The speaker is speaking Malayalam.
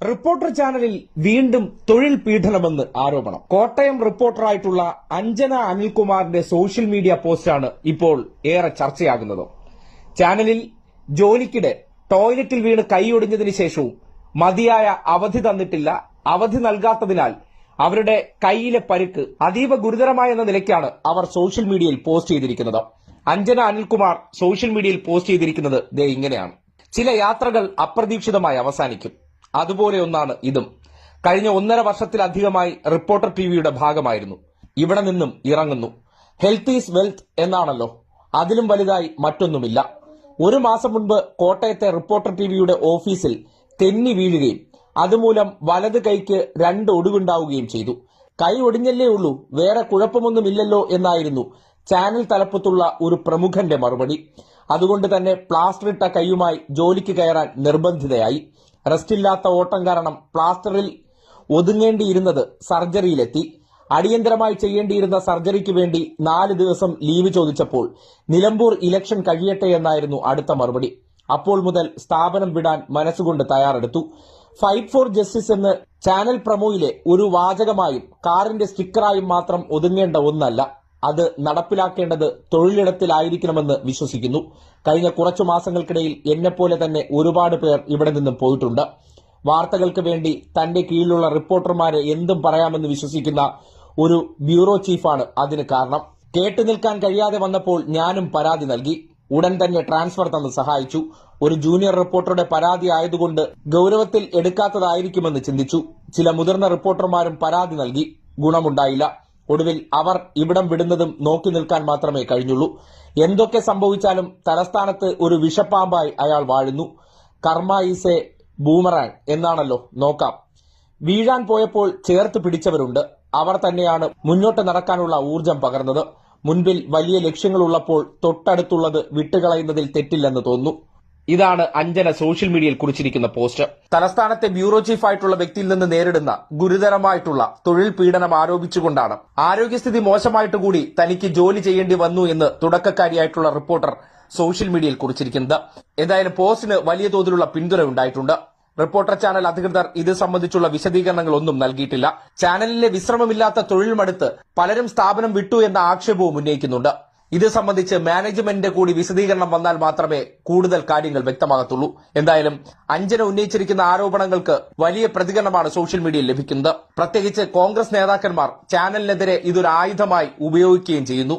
റിപ്പോർട്ടർ ചാനലിൽ വീണ്ടും തൊഴിൽ പീഡനമെന്ന് ആരോപണം. കോട്ടയം റിപ്പോർട്ടറായിട്ടുള്ള അഞ്ജന അനിൽകുമാറിന്റെ സോഷ്യൽ മീഡിയ പോസ്റ്റാണ് ഇപ്പോൾ ഏറെ ചർച്ചയാകുന്നത്. ചാനലിൽ ജോലിക്കിടെ ടോയ്ലറ്റിൽ വീണ് കൈയൊടിഞ്ഞതിനു ശേഷവും മതിയായ അവധി തന്നിട്ടില്ല. അവധി നൽകാത്തതിനാൽ അവരുടെ കൈയിലെ പരിക്ക് അതീവ ഗുരുതരമായെന്ന നിലയ്ക്കാണ് അവർ സോഷ്യൽ മീഡിയയിൽ പോസ്റ്റ് ചെയ്തിരിക്കുന്നത്. അഞ്ജന അനിൽകുമാർ സോഷ്യൽ മീഡിയയിൽ പോസ്റ്റ് ചെയ്തിരിക്കുന്നത് ഇങ്ങനെയാണ്: ചില യാത്രകൾ അപ്രതീക്ഷിതമായി അവസാനിക്കും, അതുപോലെ ഒന്നാണ് ഇതും. കഴിഞ്ഞ 1.5 വർഷത്തിലധികമായി റിപ്പോർട്ടർ ടിവിയുടെ ഭാഗമായിരുന്നു. ഇവിടെ നിന്നും ഇറങ്ങുന്നു. ഹെൽത്ത് ഈസ് വെൽത്ത് എന്നാണല്ലോ, അതിലും വലുതായി മറ്റൊന്നുമില്ല. 1 മാസം മുൻപ് കോട്ടയത്തെ റിപ്പോർട്ടർ ടിവിയുടെ ഓഫീസിൽ തെന്നി വീഴുകയും അതുമൂലം വലത് കൈക്ക് 2 ഒടിവുണ്ടാവുകയും ചെയ്തു. കൈ ഒടിഞ്ഞല്ലേ ഉള്ളൂ, വേറെ കുഴപ്പമൊന്നുമില്ലല്ലോ എന്നായിരുന്നു ചാനൽ തലപ്പത്തുള്ള ഒരു പ്രമുഖന്റെ മറുപടി. അതുകൊണ്ട് തന്നെ പ്ലാസ്റ്റർ ഇട്ട കൈയുമായി ജോലിക്ക് കയറാൻ നിർബന്ധിതയായി. റെസ്റ്റില്ലാത്ത ഓട്ടം കാരണം പ്ലാസ്റ്ററിൽ ഒതുങ്ങേണ്ടിയിരുന്നത് സർജറിയിലെത്തി. അടിയന്തരമായി ചെയ്യേണ്ടിയിരുന്ന സർജറിക്ക് വേണ്ടി 4 ദിവസം ലീവ് ചോദിച്ചപ്പോൾ നിലമ്പൂർ ഇലക്ഷൻ കഴിയട്ടെ എന്നായിരുന്നു അടുത്ത മറുപടി. അപ്പോൾ മുതൽ സ്ഥാപനം വിടാൻ മനസ്സുകൊണ്ട് തയ്യാറെടുത്തു. ഫൈറ്റ് ഫോർ ജസ്റ്റിസ് എന്ന് ചാനൽ പ്രമോയിലെ ഒരു വാചകമായും കാറിന്റെ സ്റ്റിക്കറായും മാത്രം ഒതുങ്ങേണ്ട ഒന്നല്ല, അത് നടപ്പിലാക്കേണ്ടത് തൊഴിലിടത്തിലായിരിക്കണമെന്ന് വിശ്വസിക്കുന്നു. കഴിഞ്ഞ കുറച്ചു മാസങ്ങൾക്കിടയിൽ എന്നെപ്പോലെ തന്നെ ഒരുപാട് പേർ ഇവിടെ നിന്നും പോയിട്ടുണ്ട്. വാർത്തകൾക്ക് വേണ്ടി തന്റെ കീഴിലുള്ള റിപ്പോർട്ടർമാരെ എന്തും പറയാമെന്ന് വിശ്വസിക്കുന്ന ഒരു ബ്യൂറോ ചീഫാണ് അതിന് കാരണം. കേട്ടുനിൽക്കാൻ കഴിയാതെ വന്നപ്പോൾ ഞാനും പരാതി നൽകി. ഉടൻ തന്നെ ട്രാൻസ്ഫർ തന്ന് സഹായിച്ചു. ഒരു ജൂനിയർ റിപ്പോർട്ടറുടെ പരാതി ആയതുകൊണ്ട് ഗൌരവത്തിൽ എടുക്കാത്തതായിരിക്കുമെന്ന് ചിന്തിച്ചു. ചില മുതിർന്ന റിപ്പോർട്ടർമാരും പരാതി നൽകി, ഗുണമുണ്ടായില്ല. ഒടുവിൽ അവർ ഇവിടം വിടുന്നതും നോക്കി നിൽക്കാൻ മാത്രമേ കഴിഞ്ഞുള്ളൂ. എന്തൊക്കെ സംഭവിച്ചാലും തലസ്ഥാനത്ത് ഒരു വിഷപ്പാമ്പായി അയാൾ വാഴുന്നു. കർമ്മ ഈസ് എ ബൂമറാങ് എന്നാണല്ലോ, നോക്കാം. വീഴാൻ പോയപ്പോൾ ചേർത്ത് പിടിച്ചവരുണ്ട്. അവർ തന്നെയാണ് മുന്നോട്ട് നടക്കാനുള്ള ഊർജം പകർന്നത്. മുൻപിൽ വലിയ ലക്ഷ്യങ്ങളുള്ളപ്പോൾ തൊട്ടടുത്തുള്ളത് വിട്ടുകളയുന്നതിൽ തെറ്റില്ലെന്ന് തോന്നുന്നു. ഇതാണ് അഞ്ജന സോഷ്യൽ മീഡിയയിൽ കുറിച്ചിരിക്കുന്ന പോസ്റ്റ്. തലസ്ഥാനത്തെ ബ്യൂറോ ചീഫായിട്ടുള്ള വ്യക്തിയിൽ നിന്ന് നേരിടുന്ന ഗുരുതരമായിട്ടുള്ള തൊഴിൽ പീഡനം ആരോപിച്ചുകൊണ്ടാണ് ആരോഗ്യസ്ഥിതി മോശമായിട്ട് കൂടി തനിക്ക് ജോലി ചെയ്യേണ്ടി വന്നു എന്ന് തുടക്കക്കാരിയായിട്ടുള്ള റിപ്പോർട്ടർ സോഷ്യൽ മീഡിയയിൽ കുറിച്ചിരിക്കുന്നത്. എന്തായാലും പോസ്റ്റിന് വലിയ തോതിലുള്ള പിന്തുണ ഉണ്ടായിട്ടുണ്ട്. റിപ്പോർട്ടർ ചാനൽ അധികൃതർ ഇത് സംബന്ധിച്ചുള്ള വിശദീകരണങ്ങളൊന്നും നൽകിയിട്ടില്ല. ചാനലിലെ വിശ്രമമില്ലാത്ത തൊഴിൽ മടുത്ത് പലരും സ്ഥാപനം വിട്ടു എന്ന ആക്ഷേപവും ഉന്നയിക്കുന്നുണ്ട്. ഇത് സംബന്ധിച്ച് മാനേജ്മെന്റിന്റെ കൂടി വിശദീകരണം വന്നാൽ മാത്രമേ കൂടുതൽ കാര്യങ്ങൾ വ്യക്തമാകത്തുള്ളൂ. എന്തായാലും അഞ്ജന ഉന്നയിച്ചിരിക്കുന്ന ആരോപണങ്ങൾക്ക് വലിയ പ്രതികരണമാണ് സോഷ്യൽ മീഡിയയിൽ ലഭിക്കുന്നത്. പ്രത്യേകിച്ച് കോൺഗ്രസ് നേതാക്കന്മാർ ചാനലിനെതിരെ ഇതൊരു ആയുധമായി ഉപയോഗിക്കുകയും ചെയ്യുന്നു.